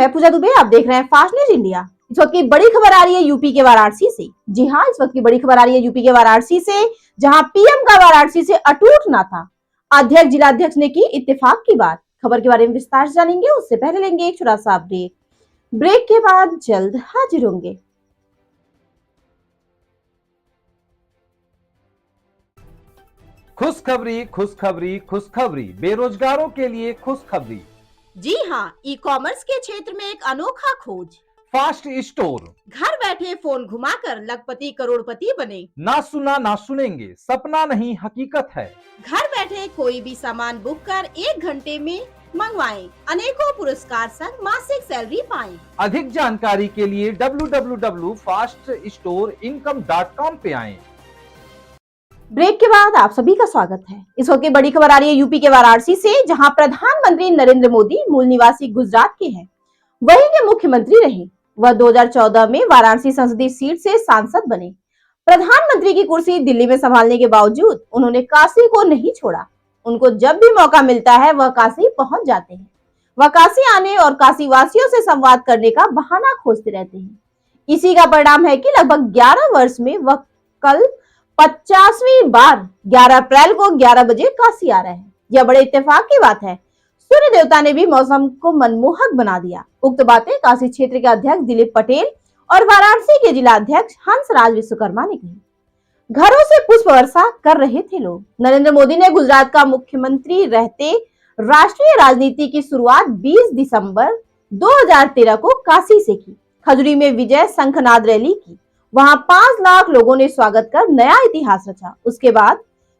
मैं पूजा दुबे, आप देख रहे हैं फास्ट न्यूज इंडिया। इस वक्त की बड़ी खबर आ रही है यूपी के वाराणसी से। जी हाँ, इस वक्त की बड़ी खबर आ रही है यूपी के वाराणसी से, जहां पीएम का वाराणसी से अटूट नाता। अध्यक्ष जिलाध्यक्ष ने की इत्तेफाक की बात। खबर के बारे में विस्तार से जानेंगे, उससे पहले लेंगे एक छोटा सा ब्रेक। ब्रेक के बाद जल्द हाजिर होंगे। खुशखबरी खुशखबरी खुशखबरी, बेरोजगारों के लिए खुशखबरी। जी हाँ, ई कॉमर्स के क्षेत्र में एक अनोखा खोज। Fast store. घर बैठे फोन घुमाकर लखपति करोड़पति बने। ना सुना ना सुनेंगे, सपना नहीं हकीकत है। घर बैठे कोई भी सामान बुक कर 1 घंटे में मंगवाएं। अनेकों पुरस्कार संग मासिक सैलरी पाएं। अधिक जानकारी के लिए www.faststoreincome.com पे आएं। ब्रेक के बाद आप सभी का स्वागत है। इस वक्त की बड़ी खबर आ रही है यूपी के वाराणसी से, जहां प्रधानमंत्री नरेंद्र मोदी मूल निवासी गुजरात के हैं, वहीं के मुख्यमंत्री रहे। वह 2014 में वाराणसी संसदीय सीट से सांसद बने। प्रधानमंत्री की कुर्सी दिल्ली में संभालने के बावजूद उन्होंने काशी को नहीं छोड़ा। उनको जब भी मौका मिलता है वह काशी पहुंच जाते हैं। वह काशी आने और काशी वासियों से संवाद करने का बहाना खोजते रहते हैं। इसी का परिणाम है कि लगभग 11 वर्ष में वह कल 50वीं बार 11 अप्रैल को 11 बजे काशी आ रहे हैं। यह बड़े इत्तेफाक की बात है। सूर्य देवता ने भी मौसम को मनमोहक बना दिया। उक्त बातें काशी क्षेत्र के अध्यक्ष दिलीप पटेल और वाराणसी के जिलाध्यक्ष हंसराज विश्वकर्मा ने कही। घरों से पुष्प वर्षा कर रहे थे लोग। नरेंद्र मोदी ने गुजरात का मुख्यमंत्री रहते राष्ट्रीय राजनीति की शुरुआत 20 दिसंबर 2013 को काशी से की। खजुरी में विजय शंखनाद रैली की। वहां 5 लाख लोगों ने स्वागत कर नया इतिहास रचा। उसके बाद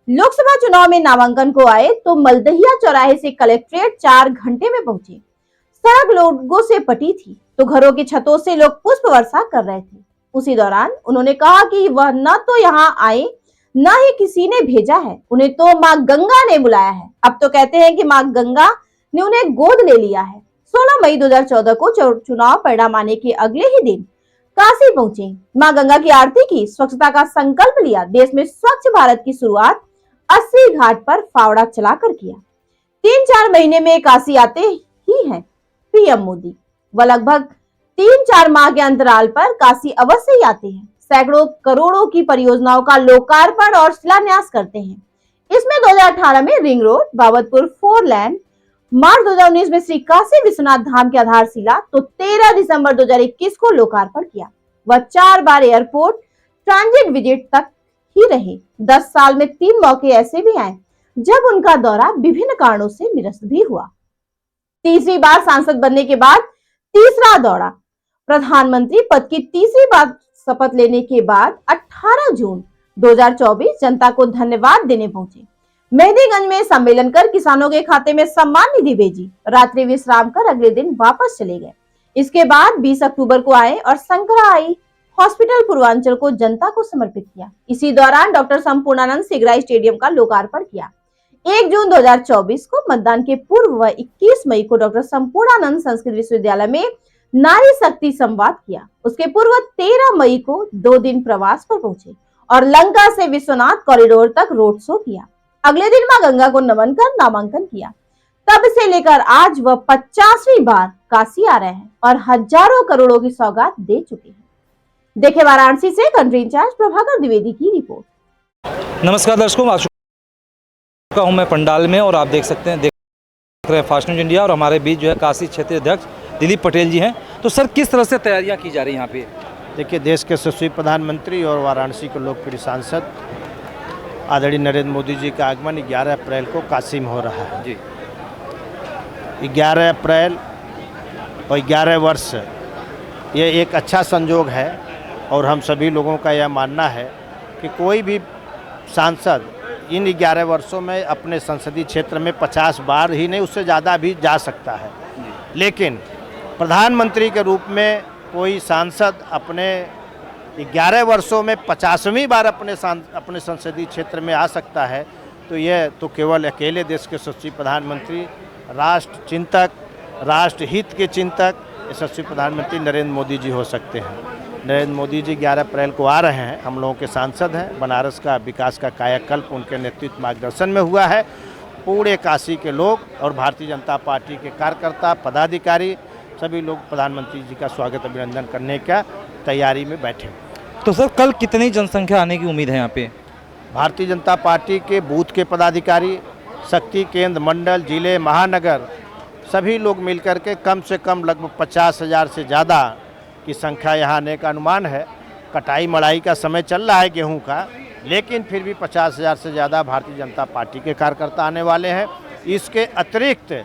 लोकसभा चुनाव में नामांकन को आए तो मलदहिया चौराहे से कलेक्ट्रेट 4 घंटे में पहुंचे। सड़क लोगों से पटी थी तो घरों की छतों से लोग पुष्प वर्षा कर रहे थे। उसी दौरान उन्होंने कहा कि वह न तो यहाँ आए न ही किसी ने भेजा है, उन्हें तो माँ गंगा ने बुलाया है। अब तो कहते हैं कि माँ गंगा ने उन्हें गोद ले लिया है। 16 मई 2014 को चुनाव परिणाम आने के अगले ही दिन काशी पहुंचे। माँ गंगा की आरती की, स्वच्छता का संकल्प लिया। देश में स्वच्छ भारत की शुरुआत 80 घाट पर फावड़ा चलाकर किया। 3-4 महीने में काशी आते ही हैं पीएम मोदी। वह लगभग 3-4 माह के अंतराल पर काशी अवश्य ही आते हैं। सैकड़ों करोड़ों की परियोजनाओं का लोकार्पण और शिलान्यास करते हैं। इसमें 2018 में रिंग रोड, बाबतपुर 4 लेन, मार्च 2019 में श्री काशी विश्वनाथ धाम की आधारशिला, तो 13 दिसंबर 2021 को लोकार्पण किया। वह 4 बार एयरपोर्ट ट्रांजिट विजिट तक ही रहे। 10 साल में 3 मौके ऐसे भी आए जब उनका दौरा विभिन्न कारणों से निरस्त भी हुआ। तीसरी बार सांसद बनने के बाद तीसरा दौरा। प्रधानमंत्री पद की तीसरी बार शपथ लेने के बाद 18 जून 2024 जनता को धन्यवाद देने पहुंचे। मेहंदीगंज में सम्मेलन कर किसानों के खाते में सम्मान निधि भेजी। रात्रि विश्राम कर अगले दिन वापस चले गए। इसके बाद 20 अक्टूबर को आए और शंकराई हॉस्पिटल पूर्वांचल को जनता को समर्पित किया। इसी दौरान डॉक्टर संपूर्णानंद सिगराई स्टेडियम का लोकार्पण किया। 1 जून 2024 को मतदान के पूर्व व 21 मई को डॉक्टर संपूर्णानंद संस्कृत विश्वविद्यालय में नारी शक्ति संवाद किया। उसके पूर्व 13 मई को 2 दिन प्रवास पर पहुंचे और लंका से विश्वनाथ कॉरिडोर तक रोड शो किया। अगले दिन मां गंगा को नमन कर नामांकन किया। तब से लेकर आज वह 50वीं बार काशी आ रहे हैं और हजारों करोड़ों की सौगात दे चुके हैं। देखे वाराणसी से कंट्री इंचार्ज प्रभाकर द्विवेदी की रिपोर्ट। नमस्कार दर्शकों, आ चुका हूं मैं पंडाल में और आप देख सकते हैं, देख रहे हैं फास्ट न्यूज इंडिया और हमारे बीच जो है काशी क्षेत्रीय अध्यक्ष दिलीप पटेल जी हैं। तो सर, किस तरह से तैयारियां की जा रही हैं यहाँ पे? देखिए, देश के यशस्वी प्रधानमंत्री और वाराणसी के लोकप्रिय सांसद आदरणीय नरेंद्र मोदी जी का आगमन 11 अप्रैल को काशी में हो रहा है जी। 11 अप्रैल और 11 वर्ष, ये एक अच्छा संयोग है और हम सभी लोगों का यह मानना है कि कोई भी सांसद इन 11 वर्षों में अपने संसदीय क्षेत्र में 50 बार ही नहीं, उससे ज़्यादा भी जा सकता है। लेकिन प्रधानमंत्री के रूप में कोई सांसद अपने 11 वर्षों में 50वीं बार अपने संसदीय क्षेत्र में आ सकता है, तो यह तो केवल अकेले देश के यशस्वी प्रधानमंत्री, राष्ट्र चिंतक, राष्ट्र हित के चिंतक यशस्वी प्रधानमंत्री नरेंद्र मोदी जी हो सकते हैं। नरेंद्र मोदी जी 11 अप्रैल को आ रहे हैं। हम लोगों के सांसद हैं। बनारस का विकास का कायाकल्प उनके नेतृत्व मार्गदर्शन में हुआ है। पूरे काशी के लोग और भारतीय जनता पार्टी के कार्यकर्ता, पदाधिकारी सभी लोग प्रधानमंत्री जी का स्वागत अभिनंदन करने का तैयारी में बैठे हैं। तो सर कल कितनी जनसंख्या आने की उम्मीद है यहाँ पे? भारतीय जनता पार्टी के बूथ के पदाधिकारी, शक्ति केंद्र, मंडल, जिले, महानगर सभी लोग मिलकर के कम से कम लगभग 50,000 से ज़्यादा की संख्या यहाँ आने का अनुमान है। कटाई मड़ाई का समय चल रहा है गेहूं का, लेकिन फिर भी 50,000 से ज़्यादा भारतीय जनता पार्टी के कार्यकर्ता आने वाले हैं। इसके अतिरिक्त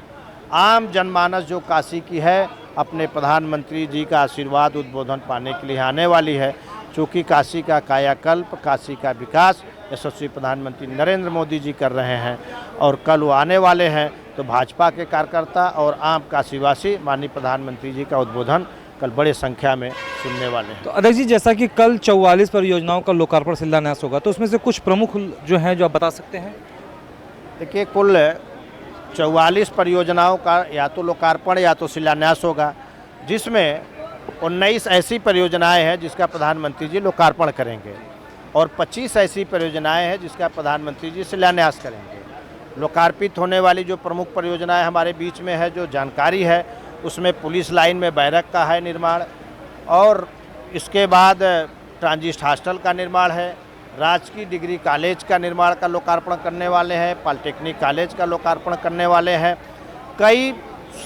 आम जनमानस जो काशी की है अपने प्रधानमंत्री जी का आशीर्वाद उद्बोधन पाने के लिए आने वाली है। चूँकि काशी का कायाकल्प, काशी का विकास यशस्वी प्रधानमंत्री नरेंद्र मोदी जी कर रहे हैं और कल वो आने वाले हैं, तो भाजपा के कार्यकर्ता और आम काशीवासी माननीय प्रधानमंत्री जी का उद्बोधन कल बड़े संख्या में सुनने वाले हैं। तो अध्यक्ष जी, जैसा कि कल 44 परियोजनाओं का लोकार्पण शिलान्यास होगा, तो उसमें से कुछ प्रमुख जो हैं जो आप बता सकते हैं? देखिए, कुल 44 परियोजनाओं का या तो लोकार्पण या तो शिलान्यास होगा, जिसमें 19 ऐसी परियोजनाएं हैं जिसका प्रधानमंत्री जी लोकार्पण करेंगे और 25 ऐसी परियोजनाएं हैं जिसका प्रधानमंत्री जी शिलान्यास करेंगे। लोकार्पित होने वाली जो प्रमुख परियोजनाएं हमारे बीच में है, जो जानकारी है, उसमें पुलिस लाइन में बैरक का है निर्माण, और इसके बाद ट्रांजिट हॉस्टल का निर्माण है, राजकीय डिग्री कॉलेज का निर्माण का लोकार्पण करने वाले हैं, पॉलिटेक्निक कॉलेज का लोकार्पण करने वाले हैं, कई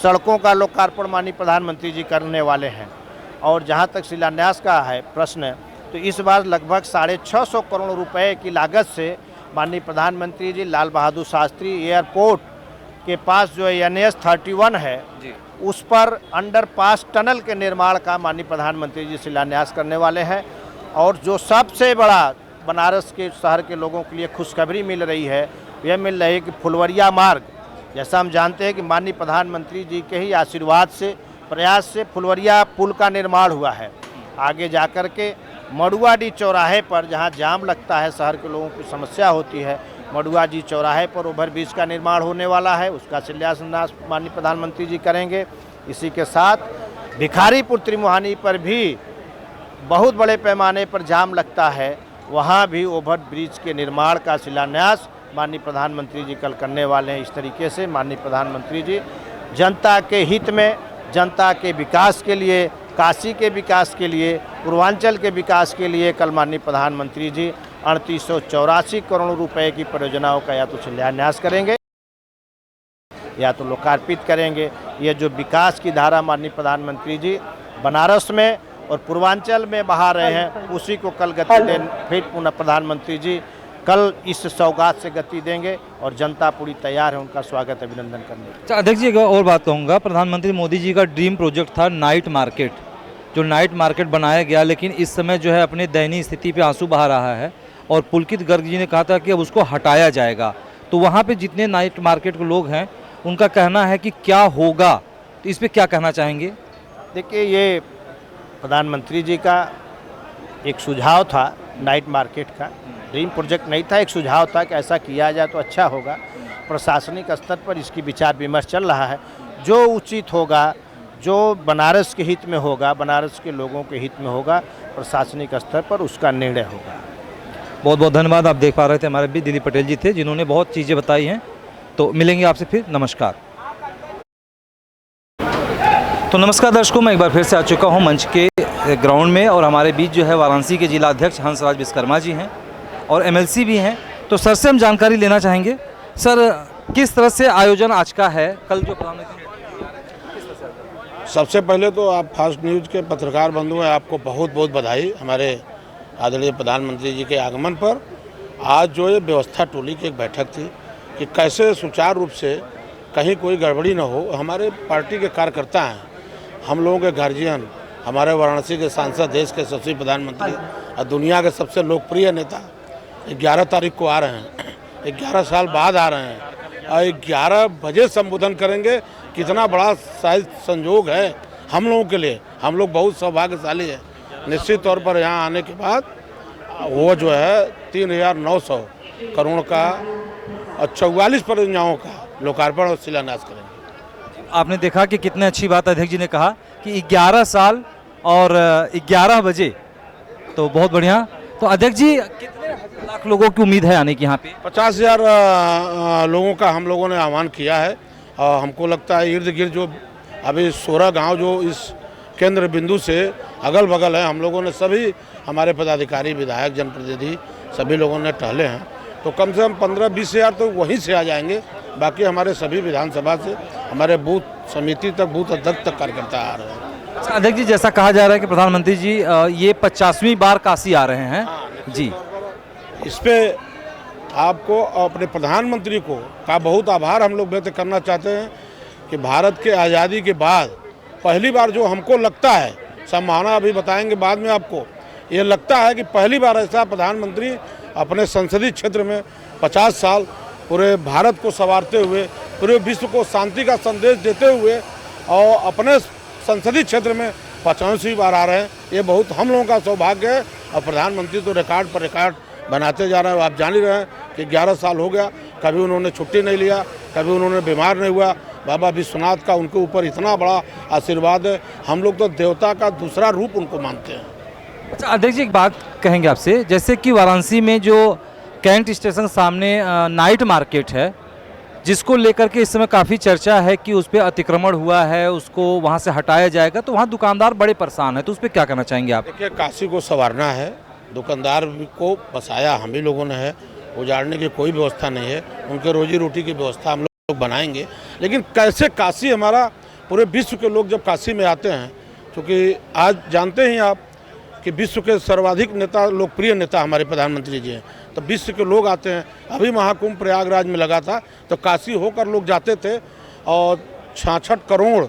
सड़कों का लोकार्पण माननीय प्रधानमंत्री जी करने वाले हैं। और जहां तक शिलान्यास का है प्रश्न, तो इस बार लगभग 650 करोड़ रुपए की लागत से माननीय प्रधानमंत्री जी लाल बहादुर शास्त्री एयरपोर्ट के पास जो NS 31 है जी, उस पर अंडरपास टनल के निर्माण का माननीय प्रधानमंत्री जी शिलान्यास करने वाले हैं। और जो सबसे बड़ा बनारस के शहर के लोगों के लिए खुशखबरी मिल रही है, यह मिल रही है कि फुलवरिया मार्ग, जैसा हम जानते हैं कि माननीय प्रधानमंत्री जी के ही आशीर्वाद से, प्रयास से फुलवरिया पुल का निर्माण हुआ है। आगे जाकर के मड़ुआडी चौराहे पर जहां जाम लगता है, शहर के लोगों की समस्या होती है, मड़ुआडी चौराहे पर ओवरब्रिज का निर्माण होने वाला है, उसका शिलान्यास माननीय प्रधानमंत्री जी करेंगे। इसी के साथ भिखारीपुर त्रिमुहानी पर भी बहुत बड़े पैमाने पर जाम लगता है, वहाँ भी ओवरब्रिज के निर्माण का शिलान्यास माननीय प्रधानमंत्री जी कल करने वाले हैं। इस तरीके से माननीय प्रधानमंत्री जी जनता के हित में, जनता के विकास के लिए, काशी के विकास के लिए, पूर्वांचल के विकास के लिए कल माननीय प्रधानमंत्री जी 3884 करोड़ रुपए की परियोजनाओं का या तो शिलान्यास करेंगे या तो लोकार्पित करेंगे। ये जो विकास की धारा माननीय प्रधानमंत्री जी बनारस में और पूर्वांचल में बहा रहे हैं, उसी को कल गति देने फिर पुनः प्रधानमंत्री जी कल इस सौगात से गति देंगे और जनता पूरी तैयार है उनका स्वागत अभिनंदन करने के। अच्छा अध्यक्ष जी, एक और बात कहूँगा, प्रधानमंत्री मोदी जी का ड्रीम प्रोजेक्ट था नाइट मार्केट, जो नाइट मार्केट बनाया गया, लेकिन इस समय जो है अपनी दयनीय स्थिति पे आंसू बहा रहा है और पुलकित गर्ग जी ने कहा था कि अब उसको हटाया जाएगा। तो वहाँ पे जितने नाइट मार्केट के लोग हैं उनका कहना है कि क्या होगा, तो इस पर क्या कहना चाहेंगे? देखिए, ये प्रधानमंत्री जी का एक सुझाव था, नाइट मार्केट का ड्रीम प्रोजेक्ट नहीं था, एक सुझाव था कि ऐसा किया जाए तो अच्छा होगा। प्रशासनिक स्तर पर इसकी विचार विमर्श चल रहा है। जो उचित होगा, जो बनारस के हित में होगा, बनारस के लोगों के हित में होगा, प्रशासनिक स्तर पर उसका निर्णय होगा। बहुत बहुत धन्यवाद। आप देख पा रहे थे हमारे भी दिलीप पटेल जी थे, जिन्होंने बहुत चीज़ें बताई हैं। तो मिलेंगे आपसे फिर, नमस्कार। तो नमस्कार दर्शकों, मैं एक बार फिर से आ चुका हूँ मंच के ग्राउंड में और हमारे बीच जो है वाराणसी के जिला अध्यक्ष हंसराज विश्वकर्मा जी हैं और MLC भी हैं। तो सर से हम जानकारी लेना चाहेंगे, सर किस तरह से आयोजन आज का है, कल जो प्रधानमंत्री? सबसे पहले तो आप फास्ट न्यूज़ के पत्रकार बंधु हैं, आपको बहुत बहुत बधाई हमारे आदरणीय प्रधानमंत्री जी के आगमन पर। आज जो ये व्यवस्था टोली की एक बैठक थी कि कैसे सुचारू रूप से कहीं कोई गड़बड़ी न हो। हमारे पार्टी के कार्यकर्ता हैं, हम लोगों के गार्जियन, हमारे वाराणसी के सांसद, देश के यशस्वी प्रधानमंत्री और दुनिया के सबसे लोकप्रिय नेता 11 तारीख को आ रहे हैं, 11 साल बाद आ रहे हैं और 11 बजे संबोधन करेंगे। कितना बड़ा शायद संयोग है हम लोगों के लिए, हम लोग बहुत सौभाग्यशाली हैं। निश्चित तौर पर यहाँ आने के बाद वो जो है 3,900 करोड़ का और 44 परियोजनाओं का लोकार्पण और शिलान्यास करेंगे। आपने देखा कि कितने अच्छी बात अध्यक्ष जी ने कहा कि 11 साल और 11 बजे, तो बहुत बढ़िया। तो अध्यक्ष जी, कितने लाख लोगों की उम्मीद है आने की यहाँ पे? 50,000 लोगों का हम लोगों ने आह्वान किया है और हमको लगता है इर्द गिर्द जो अभी 16 गांव जो इस केंद्र बिंदु से अगल बगल है, हम लोगों ने सभी हमारे पदाधिकारी, विधायक, जनप्रतिनिधि सभी लोगों ने टहले हैं। तो कम से कम 15-20 हज़ार तो वहीं से आ जाएंगे। बाकी हमारे सभी विधानसभा से, हमारे बूथ समिति तक, बूथ अध्यक्ष तक कार्यकर्ता आ रहे हैं। अध्यक्ष जी, जैसा कहा जा रहा है कि प्रधानमंत्री जी ये 50वीं बार काशी आ रहे हैं जी, इस पे आपको अपने प्रधानमंत्री को का बहुत आभार हम लोग व्यक्त करना चाहते हैं कि भारत के आज़ादी के बाद पहली बार जो हमको लगता है, संभावना अभी बताएंगे बाद में आपको, ये लगता है कि पहली बार ऐसा प्रधानमंत्री अपने संसदीय क्षेत्र में 50 साल पूरे भारत को संवारते हुए, पूरे विश्व को शांति का संदेश देते हुए और अपने संसदीय क्षेत्र में 50वीं बार आ रहे हैं। ये बहुत हम लोगों का सौभाग्य है और प्रधानमंत्री तो रिकॉर्ड पर रिकॉर्ड बनाते जा रहे हैं। आप जान ही रहे हैं कि 11 साल हो गया, कभी उन्होंने छुट्टी नहीं लिया, कभी उन्होंने बीमार नहीं हुआ। बाबा विश्वनाथ का उनके ऊपर इतना बड़ा आशीर्वाद है, हम लोग तो देवता का दूसरा रूप उनको मानते हैं। अच्छा अध्यक्ष जी, एक बात कहेंगे आपसे, जैसे कि वाराणसी में जो कैंट स्टेशन सामने नाइट मार्केट है, जिसको लेकर के इस समय काफ़ी चर्चा है कि उस पर अतिक्रमण हुआ है, उसको वहाँ से हटाया जाएगा, तो वहाँ दुकानदार बड़े परेशान हैं, तो उस पर क्या कहना चाहेंगे आप? देखिए, काशी को संवारना है, दुकानदार को बसाया हम ही लोगों ने है, उजाड़ने की कोई व्यवस्था नहीं है। उनके रोजी रोटी की व्यवस्था हम लोग बनाएंगे। लेकिन कैसे काशी, हमारा पूरे विश्व के लोग जब काशी में आते हैं, क्योंकि आज जानते हैं आप कि विश्व के सर्वाधिक नेता, लोकप्रिय नेता हमारे प्रधानमंत्री जी हैं, तो विश्व के लोग आते हैं। अभी महाकुंभ प्रयागराज में लगा था, तो काशी होकर लोग जाते थे और 66 करोड़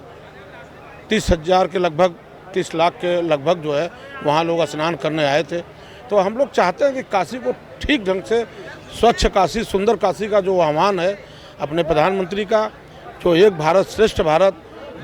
30 हज़ार के लगभग, 30 लाख के लगभग जो है वहाँ लोग स्नान करने आए थे। तो हम लोग चाहते हैं कि काशी को ठीक ढंग से स्वच्छ काशी, सुंदर काशी का जो आह्वान है अपने प्रधानमंत्री का, जो एक भारत श्रेष्ठ भारत,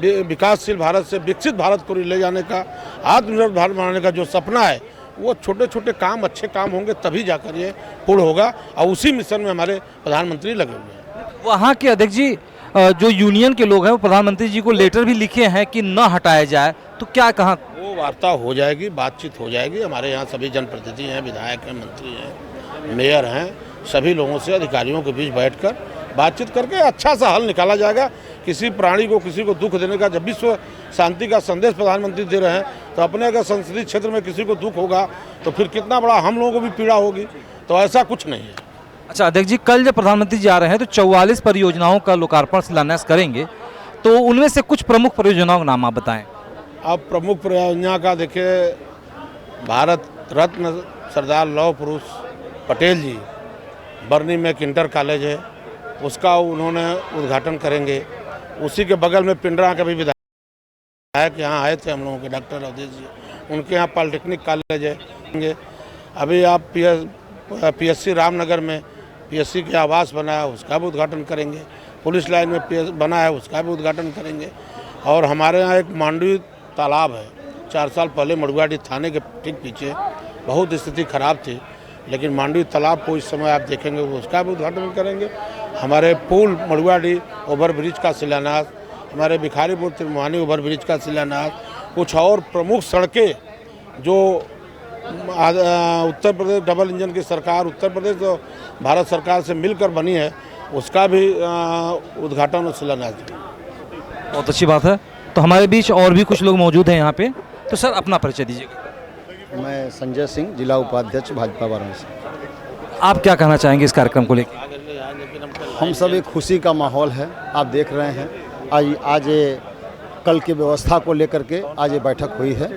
विकासशील भारत से विकसित भारत को ले जाने का, आत्मनिर्भर भारत बनाने का जो सपना है, वो छोटे छोटे काम, अच्छे काम होंगे तभी जाकर ये पूर्ण होगा। और उसी मिशन में हमारे प्रधानमंत्री लगे हुए हैं। वहाँ के अध्यक्ष जी, जो यूनियन के लोग हैं वो प्रधानमंत्री जी को लेटर भी लिखे हैं कि न हटाया जाए, तो क्या कहाँ वो वार्ता हो जाएगी, बातचीत हो जाएगी। हमारे यहाँ सभी जनप्रतिनिधि हैं, विधायक हैं, मंत्री हैं, मेयर हैं, सभी लोगों से, अधिकारियों के बीच बैठकर बातचीत करके अच्छा सा हल निकाला जाएगा। किसी प्राणी को, किसी को दुख देने का, जब विश्व शांति का संदेश प्रधानमंत्री दे रहे हैं, तो अपने अगर संसदीय क्षेत्र में किसी को दुख होगा तो फिर कितना बड़ा हम लोगों को भी पीड़ा होगी। तो ऐसा कुछ नहीं है। अच्छा अध्यक्ष जी, कल जब प्रधानमंत्री जी आ रहे हैं तो 44 परियोजनाओं का लोकार्पण शिलान्यास करेंगे, तो उनमें से कुछ प्रमुख परियोजनाओं का नाम आप बताएं। अब प्रमुख परियोजना का देखिए, भारत रत्न सरदार लौह पुरुष पटेल जी बरनी में एक इंटर कॉलेज है, उसका उन्होंने उद्घाटन करेंगे। उसी के बगल में पिंडरा के भी विधायक यहाँ आए थे हम लोगों के, डॉक्टर अवधेश जी, उनके यहाँ पॉलिटेक्निक कॉलेज है। अभी आप PSC रामनगर में PSC के आवास बना है, उसका भी उद्घाटन करेंगे। पुलिस लाइन में बना है, उसका भी उद्घाटन करेंगे। और हमारे यहाँ एक मांडवी तालाब है, 4 साल पहले मड़ुआडीह थाने के ठीक पीछे बहुत स्थिति खराब थी, लेकिन मांडवी तालाब को इस समय आप देखेंगे, उसका भी उद्घाटन करेंगे। हमारे पुल मड़ुआडीह ओवर ब्रिज का शिलान्यास, हमारे भिखारीपुर त्रिमुहानी ओवर ब्रिज का शिलान्यास, कुछ और प्रमुख सड़कें जो उत्तर प्रदेश डबल इंजन की सरकार, उत्तर प्रदेश जो भारत सरकार से मिलकर बनी है, उसका भी उद्घाटन और शिलान्यास। बहुत अच्छी बात है। तो हमारे बीच और भी कुछ लोग मौजूद हैं यहाँ पे, तो सर अपना परिचय दीजिएगा। मैं संजय सिंह, जिला उपाध्यक्ष भाजपा वाराणसी। आप क्या कहना चाहेंगे इस कार्यक्रम को लेकर? हम सब एक खुशी का माहौल है, आप देख रहे हैं। आज कल की व्यवस्था को लेकर के आज ये बैठक हुई है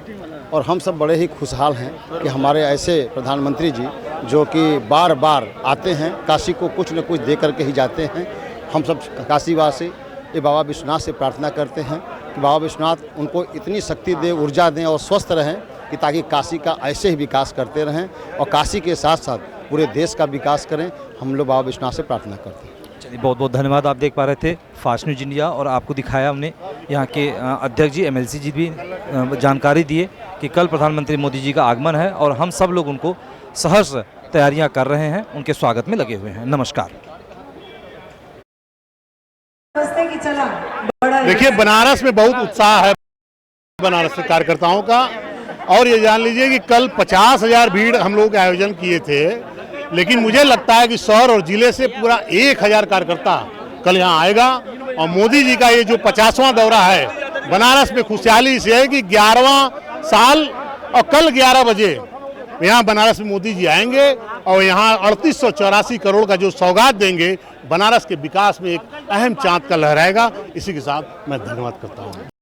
और हम सब बड़े ही खुशहाल हैं कि हमारे ऐसे प्रधानमंत्री जी जो कि बार बार आते हैं, काशी को कुछ न कुछ दे करके ही जाते हैं। हम सब काशीवासी ये बाबा विश्वनाथ से प्रार्थना करते हैं कि बाबा विश्वनाथ उनको इतनी शक्ति दे, ऊर्जा दें और स्वस्थ रहें कि ताकि काशी का ऐसे ही विकास करते रहें और काशी के साथ साथ पूरे देश का विकास करें। हम लोग बाबा विश्वनाथ से प्रार्थना करते हैं। चलिए, बहुत बहुत धन्यवाद। आप देख पा रहे थे फास्ट न्यूज इंडिया और आपको दिखाया हमने यहाँ के अध्यक्ष जी, MLC जी भी जानकारी दिए कि कल प्रधानमंत्री मोदी जी का आगमन है और हम सब लोग उनको सहर्ष तैयारियाँ कर रहे हैं, उनके स्वागत में लगे हुए हैं। नमस्कार। देखिए, बनारस में बहुत उत्साह है बनारस के कार्यकर्ताओं का, और ये जान लीजिए कि कल 50,000 भीड़ हम लोग आयोजन किए थे, लेकिन मुझे लगता है कि शहर और जिले से पूरा 1,000 कार्यकर्ता कल यहाँ आएगा। और मोदी जी का ये जो 50वां दौरा है, बनारस में खुशहाली से है कि 11वां साल और कल 11 बजे यहाँ बनारस में मोदी जी आएंगे और यहाँ 3884 करोड़ का जो सौगात देंगे, बनारस के विकास में एक अहम चांद का लहराएगा। इसी के साथ मैं धन्यवाद करता हूँ।